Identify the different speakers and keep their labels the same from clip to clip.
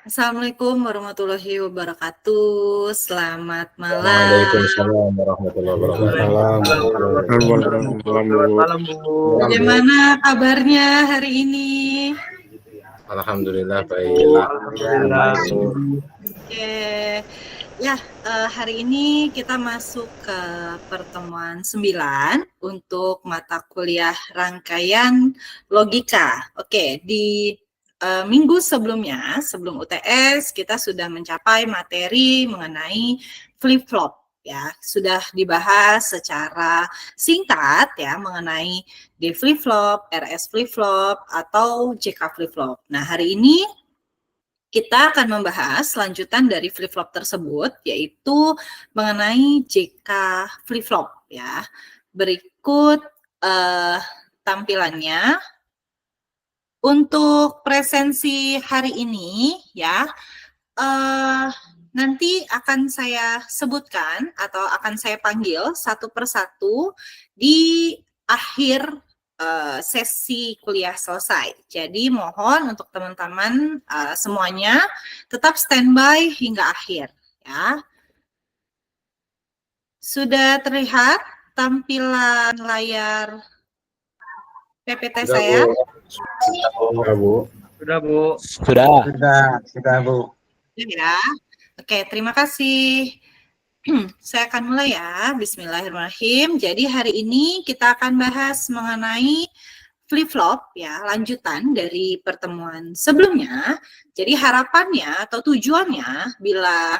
Speaker 1: Assalamualaikum warahmatullahi wabarakatuh. Selamat malam.
Speaker 2: Waalaikumsalam warahmatullahi wabarakatuh.
Speaker 3: Selamat malam, Bu.
Speaker 1: Bagaimana kabarnya hari ini?
Speaker 2: Alhamdulillah baik.
Speaker 3: Alhamdulillah.
Speaker 1: Oke, ya hari ini kita masuk ke pertemuan 9 untuk mata kuliah rangkaian logika. Oke, di minggu sebelumnya, sebelum UTS, kita sudah mencapai materi mengenai flip-flop. Ya, sudah dibahas secara singkat ya mengenai D flip-flop, RS flip-flop, atau JK flip-flop. Nah, hari ini kita akan membahas lanjutan dari flip-flop tersebut, yaitu mengenai JK flip-flop ya. Berikut tampilannya. Untuk presensi hari ini ya, nanti akan saya sebutkan atau akan saya panggil satu persatu di akhir sesi kuliah selesai. Jadi mohon untuk teman-teman semuanya tetap standby hingga akhir ya. Sudah terlihat tampilan layar PPT saya?
Speaker 2: Sudah, Bu.
Speaker 3: Sudah, Bu.
Speaker 4: Sudah, Bu.
Speaker 1: Ya. Oke, terima kasih. Saya akan mulai ya. Bismillahirrahmanirrahim. Jadi hari ini kita akan bahas mengenai flip-flop ya, lanjutan dari pertemuan sebelumnya. Jadi harapannya atau tujuannya bila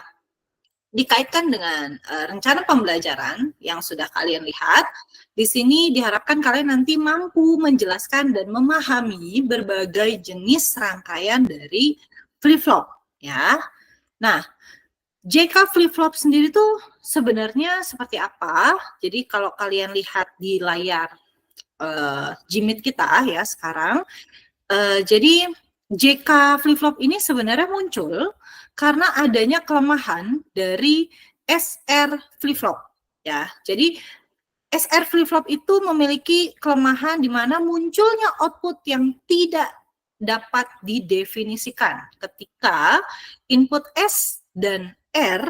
Speaker 1: dikaitkan dengan rencana pembelajaran yang sudah kalian lihat, di sini diharapkan kalian nanti mampu menjelaskan dan memahami berbagai jenis rangkaian dari flip-flop ya. Nah, JK flip-flop sendiri tuh sebenarnya seperti apa? Jadi kalau kalian lihat di layar Gmeet kita ya sekarang, jadi JK flip-flop ini sebenarnya muncul karena adanya kelemahan dari SR flip-flop ya. Jadi SR flip-flop itu memiliki kelemahan di mana munculnya output yang tidak dapat didefinisikan ketika input S dan R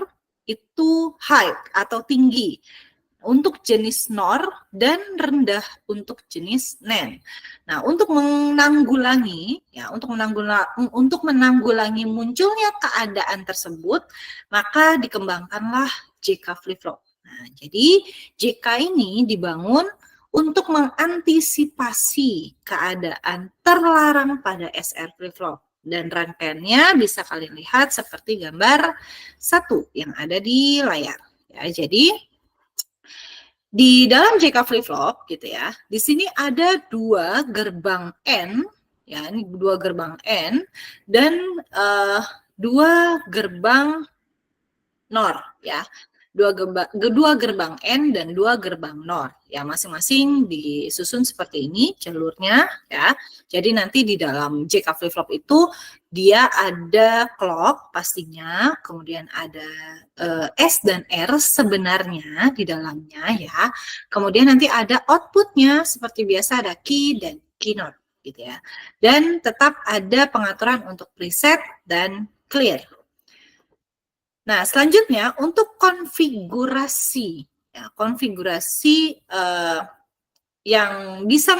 Speaker 1: itu high atau tinggi untuk jenis NOR dan rendah untuk jenis NAND. Nah, untuk menanggulangi munculnya keadaan tersebut, maka dikembangkanlah JK flip-flop. Nah, jadi JK ini dibangun untuk mengantisipasi keadaan terlarang pada SR flip-flop. Dan rangkaiannya bisa kalian lihat seperti gambar 1 yang ada di layar. Ya, jadi di dalam JK flip-flop gitu ya, di sini ada 2 gerbang N, ya ini 2 gerbang N dan 2 gerbang NOR ya. Dua gerbang N dan 2 gerbang NOR ya, masing-masing disusun seperti ini jalurnya ya. Jadi nanti di dalam JK flip-flop itu dia ada clock pastinya, kemudian ada S dan R sebenarnya di dalamnya ya. Kemudian nanti ada outputnya seperti biasa ada key dan keynote gitu ya. Dan tetap ada pengaturan untuk preset dan clear. Nah, selanjutnya untuk konfigurasi, ya, yang bisa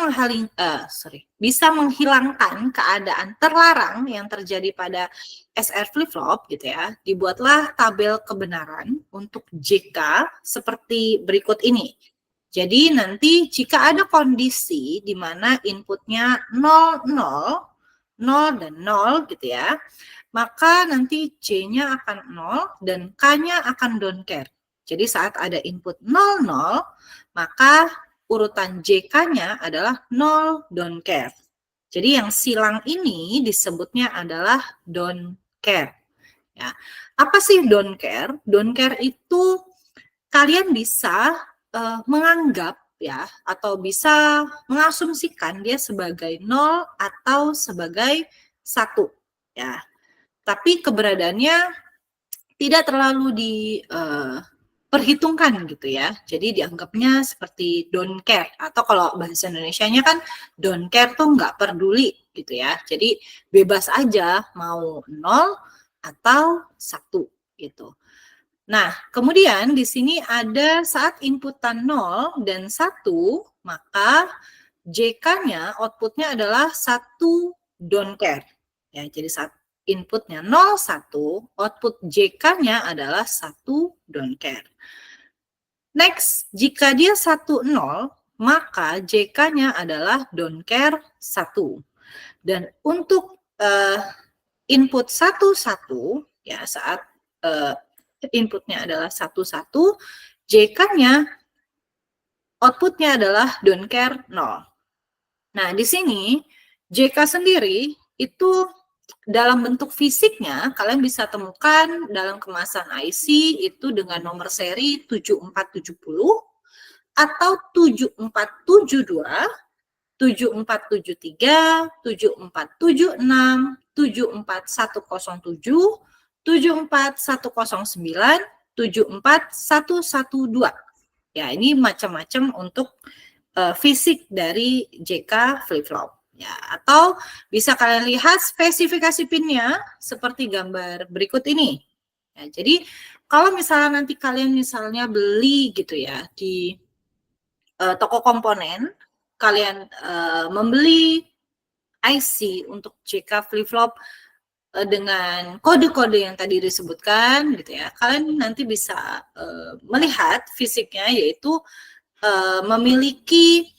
Speaker 1: menghilangkan keadaan terlarang yang terjadi pada SR flip-flop gitu ya, dibuatlah tabel kebenaran untuk JK seperti berikut ini. Jadi nanti jika ada kondisi di mana inputnya 0, 0, 0 dan 0 gitu ya, maka nanti J-nya akan 0 dan K-nya akan don't care. Jadi saat ada input 0, 0, maka urutan JK-nya adalah 0, don't care. Jadi yang silang ini disebutnya adalah don't care. Ya. Apa sih don't care? Don't care itu kalian bisa menganggap ya atau bisa mengasumsikan dia sebagai 0 atau sebagai 1 ya. Tapi keberadaannya tidak terlalu diperhitungkan gitu ya. Jadi dianggapnya seperti don't care. Atau kalau bahasa Indonesianya kan don't care tuh nggak peduli gitu ya. Jadi bebas aja mau 0 atau 1 gitu. Nah, kemudian di sini ada saat inputan 0 dan 1, maka JK-nya, outputnya adalah 1 don't care. Ya, jadi saat inputnya 0, 1, output JK-nya adalah 1 don't care. Next, jika dia 1, 0, maka JK-nya adalah don't care 1. Dan untuk input 1, 1, ya saat inputnya adalah 1, 1, JK-nya, outputnya adalah don't care 0. Nah, di sini JK sendiri itu dalam bentuk fisiknya kalian bisa temukan dalam kemasan IC itu dengan nomor seri 7470 atau 7472, 7473, 7476, 74107, 74109, 74112. Ya, ini macam-macam untuk fisik dari JK flip-flop. Ya, atau bisa kalian lihat spesifikasi pinnya seperti gambar berikut ini. Ya, jadi kalau misalnya nanti kalian misalnya beli gitu ya di toko komponen, kalian membeli IC untuk JK flip-flop dengan kode-kode yang tadi disebutkan gitu ya, kalian nanti bisa melihat fisiknya yaitu memiliki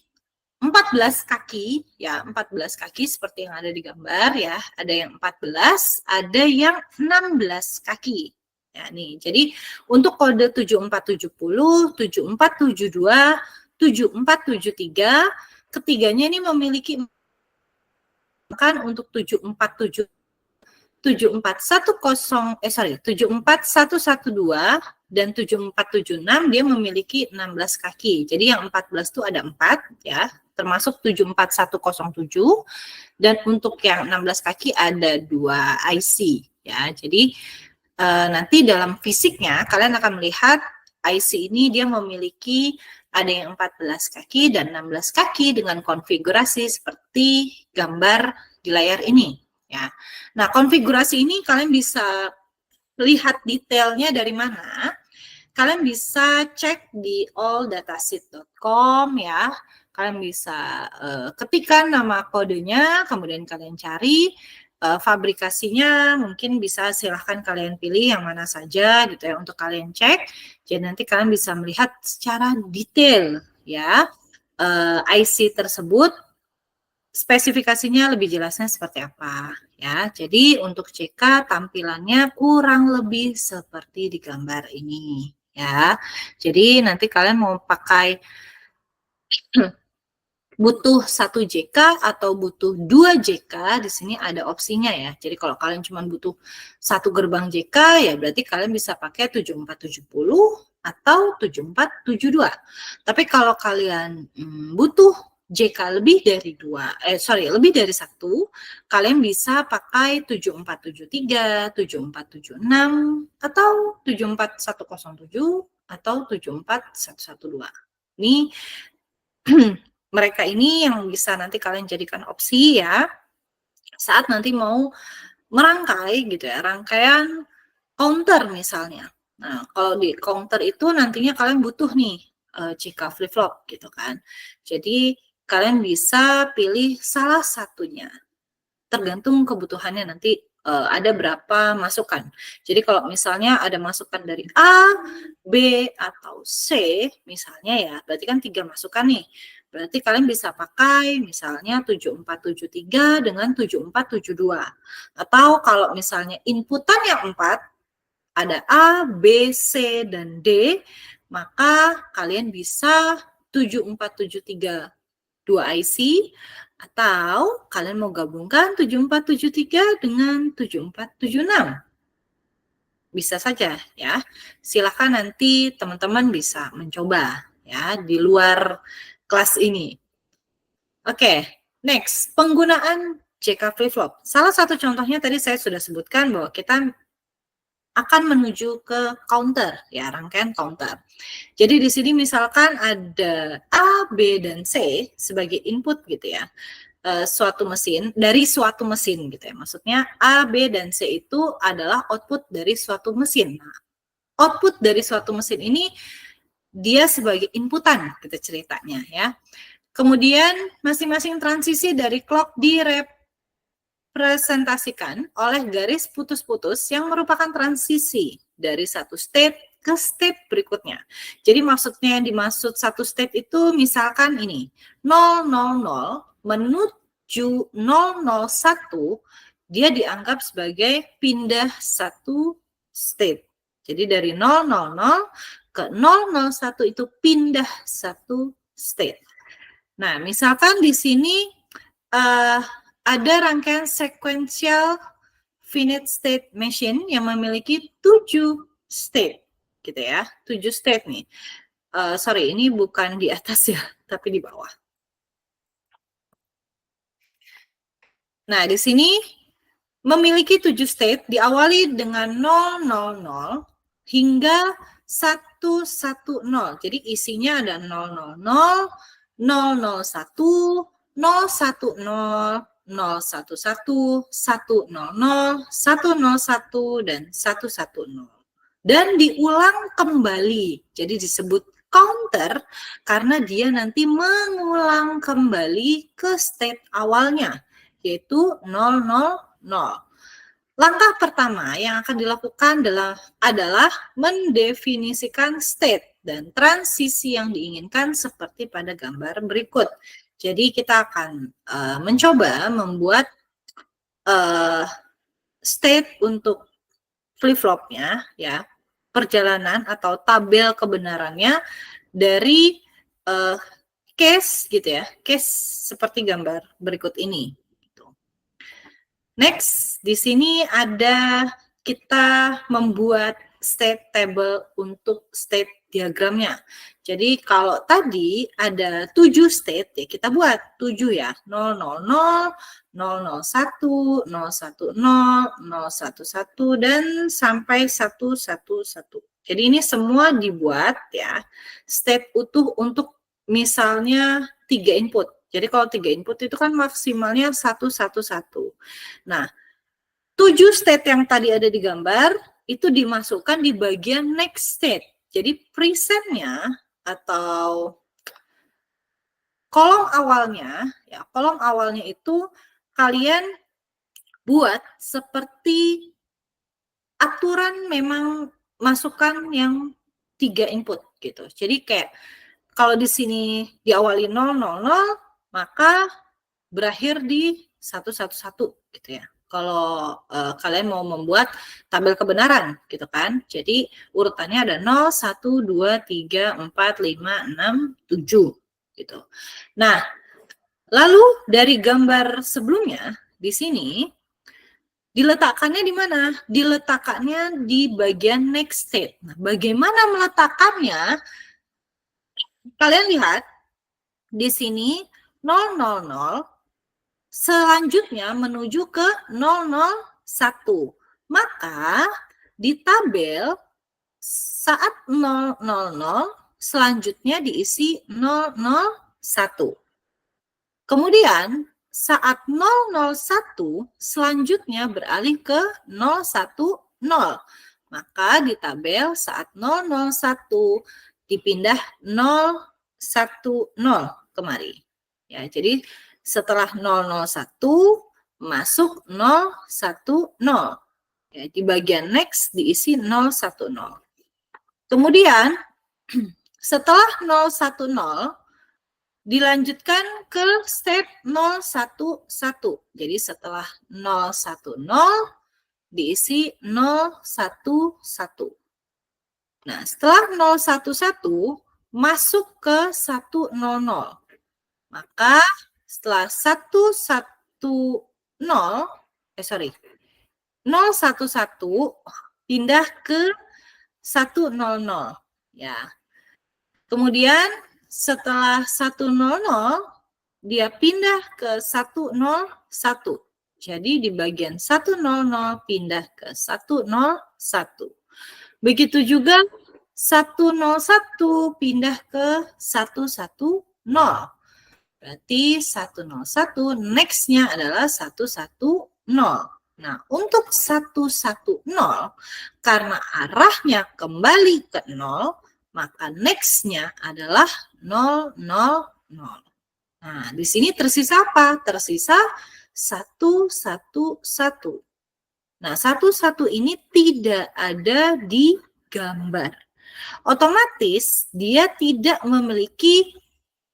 Speaker 1: 14 kaki ya, 14 kaki seperti yang ada di gambar ya, ada yang 14, ada yang 16 kaki. Ya nih, jadi untuk kode 7470, 7472, 7473, ketiganya ini memiliki kan untuk 74112 dan 7476 dia memiliki 16 kaki. Jadi yang 14 itu ada 4 ya, termasuk 74107, dan untuk yang 16 kaki ada 2 IC ya. Jadi nanti dalam fisiknya kalian akan melihat IC ini dia memiliki ada yang 14 kaki dan 16 kaki dengan konfigurasi seperti gambar di layar ini ya. Nah, konfigurasi ini kalian bisa lihat detailnya dari mana? Kalian bisa cek di alldataset.com ya. Kalian bisa ketikkan nama kodenya, kemudian kalian cari fabrikasinya, mungkin bisa silahkan kalian pilih yang mana saja gitu ya untuk kalian cek. Jadi nanti kalian bisa melihat secara detail ya IC tersebut, spesifikasinya lebih jelasnya seperti apa ya. Jadi untuk CK tampilannya kurang lebih seperti di gambar ini ya. Jadi nanti kalian mau pakai butuh 1 JK atau butuh 2 JK, di sini ada opsinya ya. Jadi kalau kalian cuma butuh 1 gerbang JK ya berarti kalian bisa pakai 7470 atau 7472. Tapi kalau kalian butuh JK lebih dari 1, kalian bisa pakai 7473, 7476 atau 74107 atau 74112. Ini mereka ini yang bisa nanti kalian jadikan opsi ya saat nanti mau merangkai gitu ya, rangkaian counter misalnya. Nah, kalau di counter itu nantinya kalian butuh nih CK flip-flop gitu kan. Jadi kalian bisa pilih salah satunya. Tergantung kebutuhannya nanti ada berapa masukan. Jadi kalau misalnya ada masukan dari A, B, atau C misalnya ya, berarti kan 3 masukan nih. Berarti kalian bisa pakai misalnya 7473 dengan 7472. Atau kalau misalnya inputan yang 4, ada A, B, C, dan D, maka kalian bisa 7473 2 IC, atau kalian mau gabungkan 7473 dengan 7476. Bisa saja ya. Silakan nanti teman-teman bisa mencoba ya di luar kelas ini. Oke, next, penggunaan JK flip-flop. Salah satu contohnya tadi saya sudah sebutkan bahwa kita akan menuju ke counter, ya, rangkaian counter. Jadi di sini misalkan ada A, B, dan C sebagai input gitu ya. suatu mesin, dari suatu mesin gitu ya. Maksudnya A, B, dan C itu adalah output dari suatu mesin. Nah, output dari suatu mesin ini dia sebagai inputan kita ceritanya ya. Kemudian masing-masing transisi dari clock direpresentasikan oleh garis putus-putus yang merupakan transisi dari satu state ke state berikutnya. Jadi maksudnya yang dimaksud satu state itu misalkan ini 000 menuju 001, dia dianggap sebagai pindah satu state. Jadi dari 000 ke 001 itu pindah satu state. Nah, misalkan di sini ada rangkaian sequential finite state machine yang memiliki 7 state, gitu ya, 7 state nih. Sorry, ini bukan di atas ya, tapi di bawah. Nah, di sini memiliki 7 state diawali dengan 000 hingga 110. Jadi isinya ada 000, 001, 010, 011, 100, 101, dan 110. Dan diulang kembali. Jadi disebut counter karena dia nanti mengulang kembali ke state awalnya, yaitu 000. Langkah pertama yang akan dilakukan adalah mendefinisikan state dan transisi yang diinginkan seperti pada gambar berikut. Jadi kita akan mencoba membuat state untuk flip-flopnya, ya, perjalanan atau tabel kebenarannya dari case gitu ya, case seperti gambar berikut ini. Next, di sini ada kita membuat state table untuk state diagramnya. Jadi kalau tadi ada 7 state, ya kita buat 7 ya. 000, 001, 010, 011, dan sampai 111. Jadi ini semua dibuat ya, state utuh untuk misalnya 3 input. Jadi kalau 3 input itu kan maksimalnya 111. Nah, 7 state yang tadi ada di gambar itu dimasukkan di bagian next state. Jadi presetnya atau kolom awalnya, ya kolom awalnya itu kalian buat seperti aturan memang masukkan yang 3 input gitu. Jadi kayak kalau di sini diawali 000, maka berakhir di 111 gitu ya. Kalau kalian mau membuat tabel kebenaran gitu kan. Jadi urutannya ada 0, 1, 2, 3, 4, 5, 6, 7 gitu. Nah, lalu dari gambar sebelumnya di sini diletakkannya di mana? Diletakkannya di bagian next state. Nah, bagaimana meletakkannya? Kalian lihat di sini 000 selanjutnya menuju ke 001. Maka di tabel saat 000 selanjutnya diisi 001. Kemudian saat 001 selanjutnya beralih ke 010. Maka di tabel saat 001 dipindah 010 kemari. Ya, jadi setelah 001 masuk 010. Ya, di bagian next diisi 010. Kemudian setelah 010 dilanjutkan ke step 011. Jadi setelah 010 diisi 011. Nah, setelah 011 masuk ke 100. Maka setelah 011 pindah ke 100 ya. Kemudian setelah 100 dia pindah ke 101. Jadi di bagian 100 pindah ke 101. Begitu juga 101 pindah ke 110. Berarti 101, next-nya adalah 110. Nah, untuk 110, karena arahnya kembali ke 0, maka next-nya adalah 000. Nah, di sini tersisa apa? Tersisa 111. Nah, 11 ini tidak ada di gambar. Otomatis dia tidak memiliki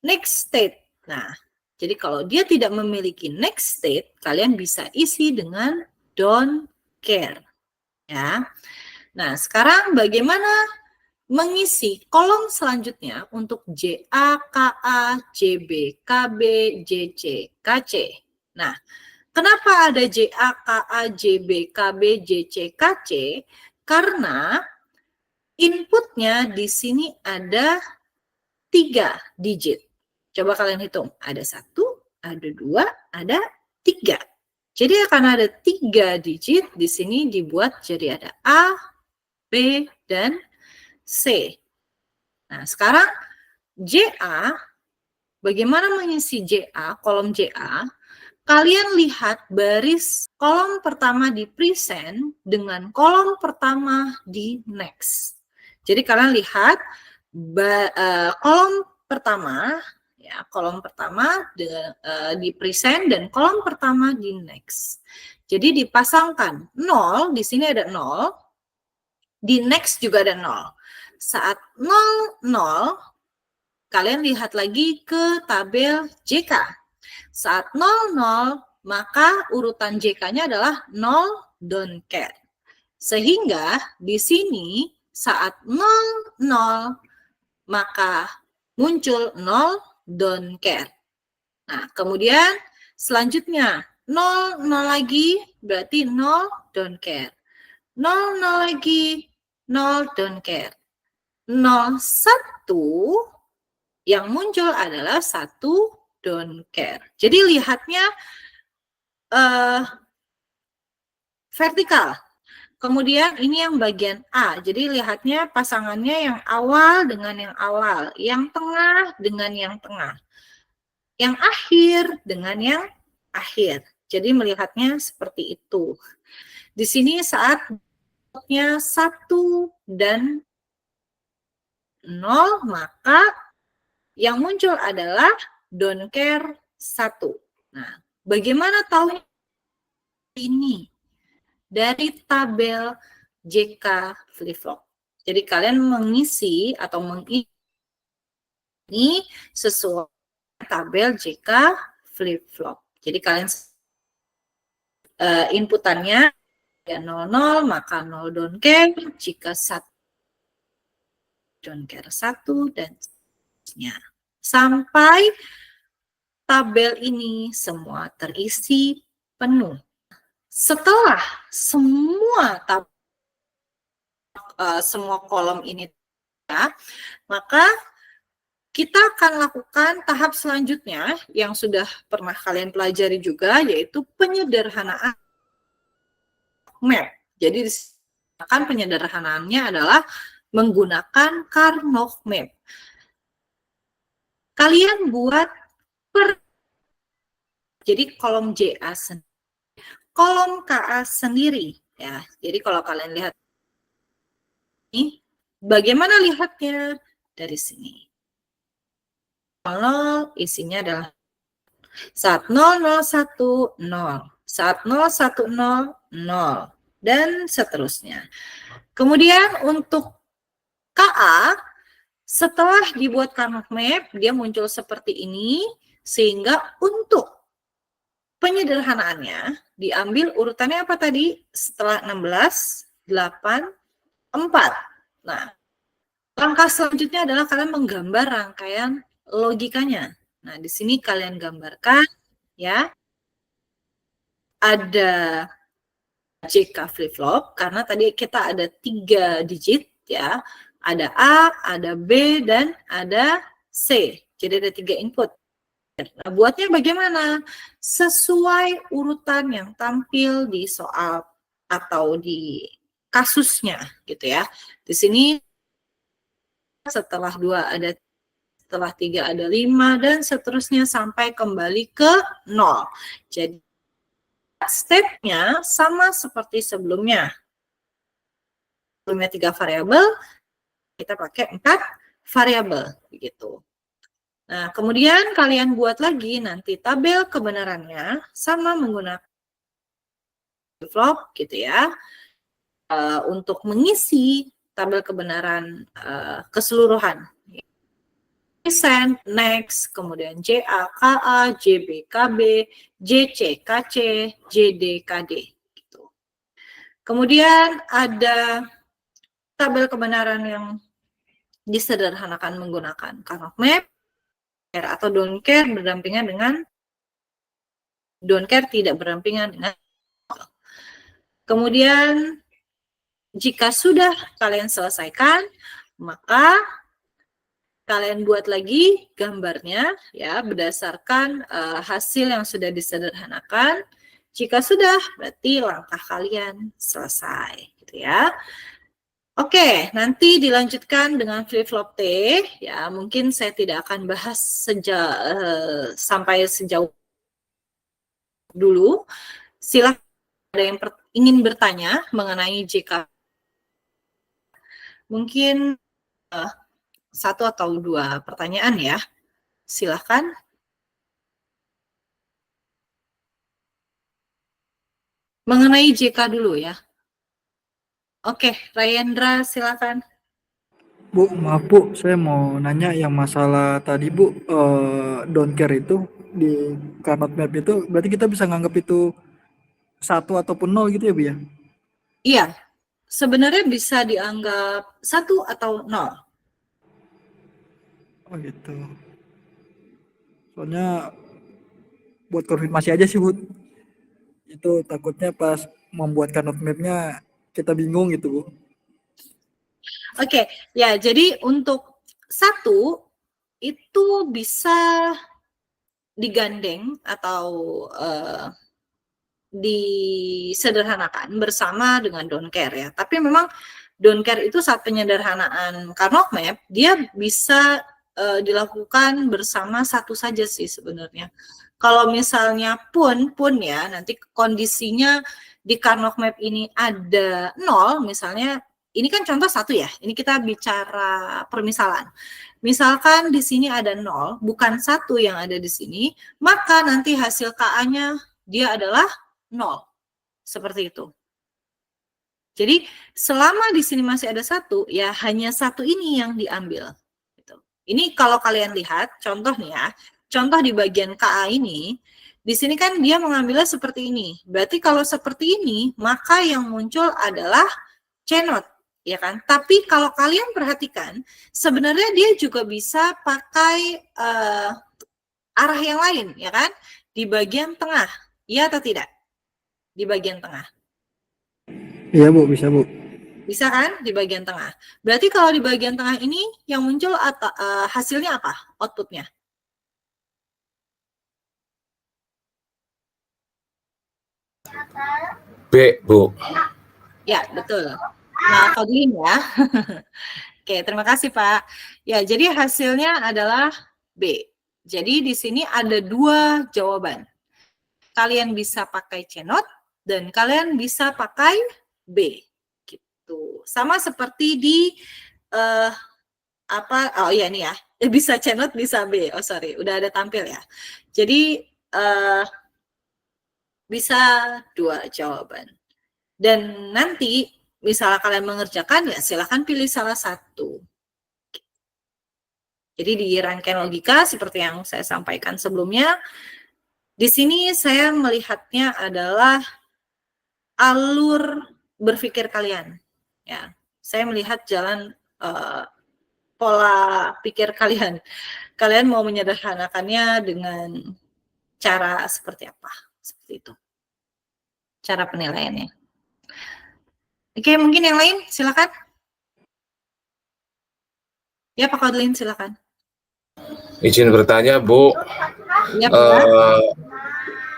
Speaker 1: next state. Nah, jadi kalau dia tidak memiliki next state, kalian bisa isi dengan don't care. Ya. Nah, sekarang bagaimana mengisi kolom selanjutnya untuk JA, KA, JB, KB, JC, KC. Nah, kenapa ada JA, KA, JB, KB, JC, KC? Karena inputnya di sini ada 3 digit. Coba kalian hitung. Ada 1, ada 2, ada 3. Jadi akan ada 3 digit. Di sini dibuat jadi ada A, B, dan C. Nah, sekarang JA, bagaimana mengisi JA, kolom JA? Kalian lihat baris kolom pertama di present dengan kolom pertama di next. Jadi kalian lihat kolom pertama, ya, kolom pertama di present dan kolom pertama di next. Jadi dipasangkan 0, di sini ada 0, di next juga ada 0. Saat 0, kalian lihat lagi ke tabel JK. Saat 00, maka urutan JK-nya adalah 0, don't care. Sehingga di sini saat 00, maka muncul 0, don't care. Nah, kemudian selanjutnya 00 lagi berarti 0, don't care. 00 lagi 0, don't care. 01 yang muncul adalah 1, don't care. Jadi lihatnya vertikal. Kemudian ini yang bagian A. Jadi lihatnya pasangannya yang awal dengan yang awal, yang tengah dengan yang tengah, yang akhir dengan yang akhir. Jadi melihatnya seperti itu. Di sini saat nya 1 dan 0, maka yang muncul adalah don't care 1. Nah, bagaimana tahu ini? Dari tabel JK flip-flop. Jadi kalian mengisi atau mengisi sesuai tabel JK flip-flop. Jadi kalian inputannya ya 00, maka 0 don't care, jika 1 don't care 1, dan seterusnya. Sampai tabel ini semua terisi penuh. Setelah semua semua kolom ini, ya, maka kita akan lakukan tahap selanjutnya yang sudah pernah kalian pelajari juga, yaitu penyederhanaan map. Jadi penyederhanaannya adalah menggunakan Karnaugh map. Kalian buat jadi kolom JA sendiri, kolom KA sendiri, ya. Jadi kalau kalian lihat ini, bagaimana lihatnya dari sini? 00 isinya adalah saat 001 0, saat 010 0, dan seterusnya. Kemudian untuk KA, setelah dibuat Karnaugh map, dia muncul seperti ini, sehingga untuk penyederhanaannya diambil urutannya apa tadi? Setelah 16, 8, 4. Nah, langkah selanjutnya adalah kalian menggambar rangkaian logikanya. Nah, di sini kalian gambarkan, ya, ada JK flip-flop, karena tadi kita ada 3 digit, ya. Ada A, ada B, dan ada C. Jadi ada 3 input. Nah, buatnya bagaimana? Sesuai urutan yang tampil di soal atau di kasusnya, gitu ya. Di sini setelah 2 ada setelah 3 ada 5, dan seterusnya sampai kembali ke 0. Jadi, step-nya sama seperti sebelumnya. Sebelumnya 3 variabel, kita pakai 4 variabel, begitu. Nah, kemudian kalian buat lagi nanti tabel kebenarannya sama menggunakan flip-flop gitu ya, untuk mengisi tabel kebenaran keseluruhan. Send, next, kemudian JA, KA, JB, KB, JC, KC, JD, KD. Gitu. Kemudian ada tabel kebenaran yang disederhanakan menggunakan Karnaugh Map atau don't care berdampingan dengan don't care tidak berdampingan dengan. Kemudian jika sudah kalian selesaikan, maka kalian buat lagi gambarnya ya berdasarkan hasil yang sudah disederhanakan. Jika sudah, berarti langkah kalian selesai, gitu ya. Oke, nanti dilanjutkan dengan flip-flop T. Ya, mungkin saya tidak akan bahas sampai sejauh dulu. Silakan ada yang ingin bertanya mengenai JK. Mungkin 1 atau 2 pertanyaan ya. Silakan. Mengenai JK dulu ya. Oke, Rayendra silakan.
Speaker 5: Bu, maaf Bu, saya mau nanya yang masalah tadi Bu, don't care itu di Karnaugh Map itu, berarti kita bisa nganggap itu 1 ataupun 0 gitu ya Bu ya?
Speaker 1: Iya, sebenarnya bisa dianggap 1 atau 0.
Speaker 5: Oh gitu. Soalnya buat konfirmasi aja sih Bu, itu takutnya pas membuat Karnaugh Map-nya kita bingung gitu Bu.
Speaker 1: Oke, ya jadi untuk 1 itu bisa digandeng atau disederhanakan bersama dengan don't care ya. Tapi memang don't care itu saat penyederhanaan Karnaugh Map, dia bisa dilakukan bersama 1 saja sih sebenarnya. Kalau misalnya pun ya, nanti kondisinya di Karnaugh Map ini ada 0, misalnya, ini kan contoh 1 ya, ini kita bicara permisalan. Misalkan di sini ada 0, bukan 1 yang ada di sini, maka nanti hasil KA-nya dia adalah 0. Seperti itu. Jadi, selama di sini masih ada 1, ya hanya 1 ini yang diambil. Gitu. Ini kalau kalian lihat, contoh nih ya, contoh di bagian KA ini, di sini kan dia mengambilnya seperti ini. Berarti kalau seperti ini, maka yang muncul adalah C0. Ya kan? Tapi kalau kalian perhatikan, sebenarnya dia juga bisa pakai arah yang lain, ya kan? Di bagian tengah, iya atau tidak? Di bagian tengah.
Speaker 5: Iya Bu, bisa Bu.
Speaker 1: Bisa kan? Di bagian tengah. Berarti kalau di bagian tengah ini, yang muncul hasilnya apa? Outputnya?
Speaker 2: B, Bu.
Speaker 1: Ya, betul. Nah, Fadlin ya. Oke, terima kasih Pak. Ya, jadi hasilnya adalah B. Jadi di sini ada 2 jawaban. Kalian bisa pakai C0 dan kalian bisa pakai B. Gitu. Sama seperti di oh iya nih ya. Bisa C0, bisa B. Oh sorry, udah ada tampil ya. Jadi bisa 2 jawaban. Dan nanti misalnya kalian mengerjakan, ya silakan pilih salah satu. Jadi di rangkaian logika, seperti yang saya sampaikan sebelumnya, di sini saya melihatnya adalah alur berpikir kalian. Ya, saya melihat jalan pola pikir kalian. Kalian mau menyederhanakannya dengan cara seperti apa? Seperti itu. Cara penilaiannya. Oke, mungkin yang lain, silakan. Ya, Pak Kodlin, silakan.
Speaker 2: Izin bertanya, Bu.
Speaker 1: Ya,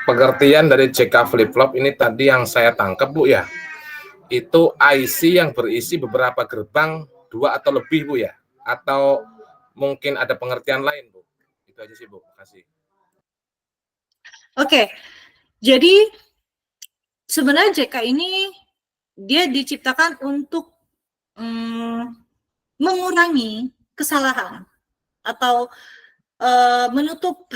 Speaker 2: Pengertian dari JK flip-flop ini tadi yang saya tangkap, Bu ya. Itu IC yang berisi beberapa gerbang, 2 atau lebih, Bu ya. Atau mungkin ada pengertian lain, Bu? Itu aja sih, Bu. Makasih.
Speaker 1: Oke, jadi sebenarnya JK ini dia diciptakan untuk mengurangi kesalahan atau menutup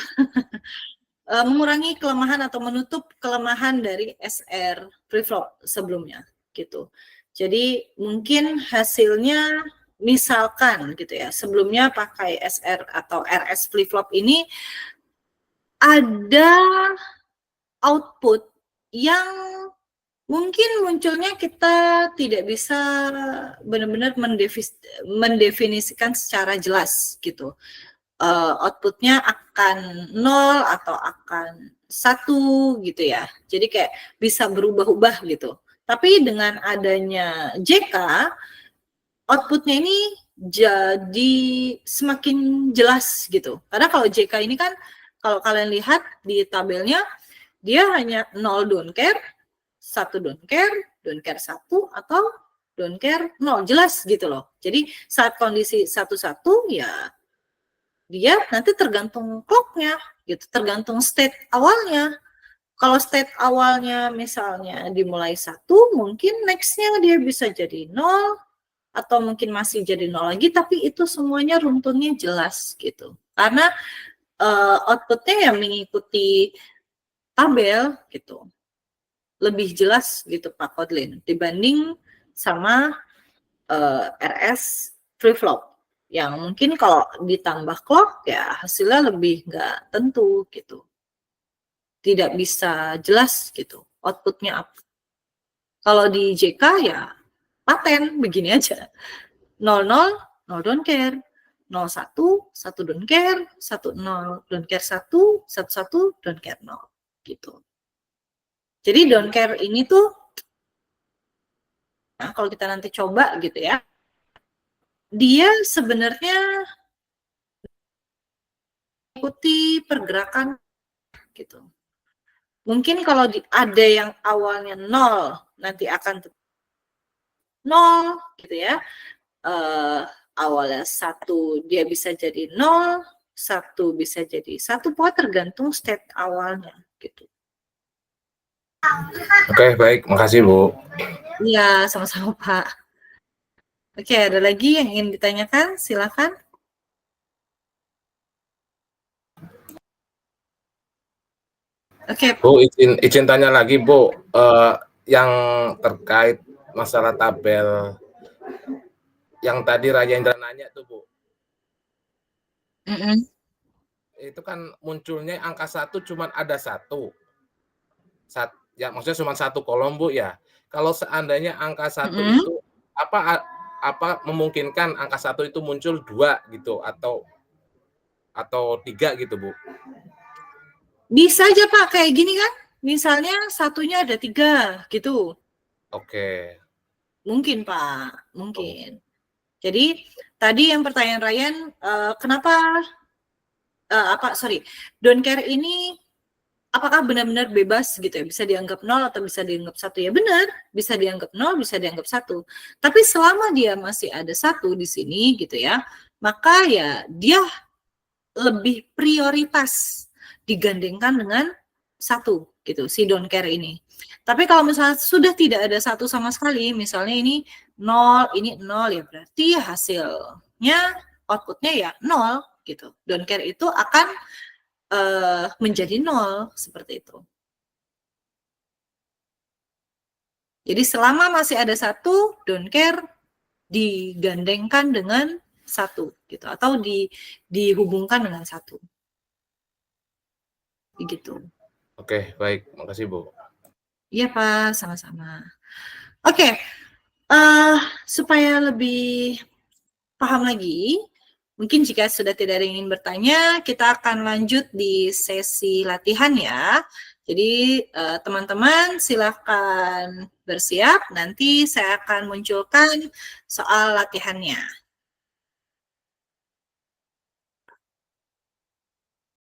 Speaker 1: mengurangi kelemahan atau menutup kelemahan dari SR preflop sebelumnya gitu. Jadi mungkin hasilnya misalkan gitu ya, sebelumnya pakai SR atau RS flip-flop ini ada output yang mungkin munculnya kita tidak bisa benar-benar mendefinisikan secara jelas gitu. Outputnya akan 0 atau akan 1 gitu ya. Jadi kayak bisa berubah-ubah gitu. Tapi dengan adanya JK, outputnya ini jadi semakin jelas gitu. Karena kalau JK ini kan, kalau kalian lihat di tabelnya, dia hanya 0 don't care, 1 don't care 1, atau don't care 0. Jelas gitu loh. Jadi saat kondisi 1-1 ya dia nanti tergantung clocknya gitu, tergantung state awalnya. Kalau state awalnya misalnya dimulai 1, mungkin nextnya dia bisa jadi 0, atau mungkin masih jadi 0 lagi, tapi itu semuanya runtunnya jelas gitu. Karena outputnya yang mengikuti tabel gitu, lebih jelas gitu Pak Kodlin, dibanding sama RS flip-flop. Yang mungkin kalau ditambah clock ya hasilnya lebih nggak tentu gitu. Tidak bisa jelas gitu outputnya apa. Kalau di JK ya paten begini aja. 00, 0 don't care. 01, 1 don't care. 10 don't care 1, 11 don't care 0 gitu. Jadi don't care ini tuh, nah kalau kita nanti coba gitu ya, dia sebenarnya ikuti pergerakan gitu. Mungkin kalau ada yang awalnya 0 nanti akan 0 gitu ya. Awalnya 1 dia bisa jadi 0, 1 bisa jadi 1, pokoknya tergantung state awalnya gitu.
Speaker 2: Oke, baik. Makasih, Bu.
Speaker 1: Iya, sama-sama Pak. Oke, ada lagi yang ingin ditanyakan? Silakan. Oke,
Speaker 2: Bu, izin tanya lagi, Bu. Yang terkait masalah tabel yang tadi Rayendra nanya tuh, Bu. Itu kan munculnya angka 1 cuma ada 1. Ya, maksudnya cuma 1 kolom, Bu ya. Kalau seandainya angka 1 itu apa memungkinkan angka 1 itu muncul 2 gitu atau 3 gitu, Bu?
Speaker 1: Bisa aja Pak kayak gini kan, misalnya satunya ada 3 gitu.
Speaker 2: Oke.
Speaker 1: Mungkin Pak, mungkin. Jadi tadi yang pertanyaan Ryan, kenapa don't care ini apakah benar-benar bebas gitu ya, bisa dianggap 0 atau bisa dianggap 1? Ya benar, bisa dianggap 0, bisa dianggap 1. Tapi selama dia masih ada 1 di sini gitu ya, maka ya dia lebih prioritas digandengkan dengan 1 gitu, si don't care ini. Tapi kalau misalnya sudah tidak ada 1 sama sekali, misalnya ini 0, ini 0, ya berarti hasilnya, outputnya ya 0 gitu. Don't care itu akan menjadi 0 seperti itu. Jadi selama masih ada 1, don't care digandengkan dengan 1 gitu, atau dihubungkan dengan 1. Begitu.
Speaker 2: Oke, baik. Makasih, Bu.
Speaker 1: Iya, Pak, sama-sama. Oke. Supaya lebih paham lagi, mungkin jika sudah tidak ada yang ingin bertanya, kita akan lanjut di sesi latihan ya. Jadi teman-teman silakan bersiap, nanti saya akan munculkan soal latihannya.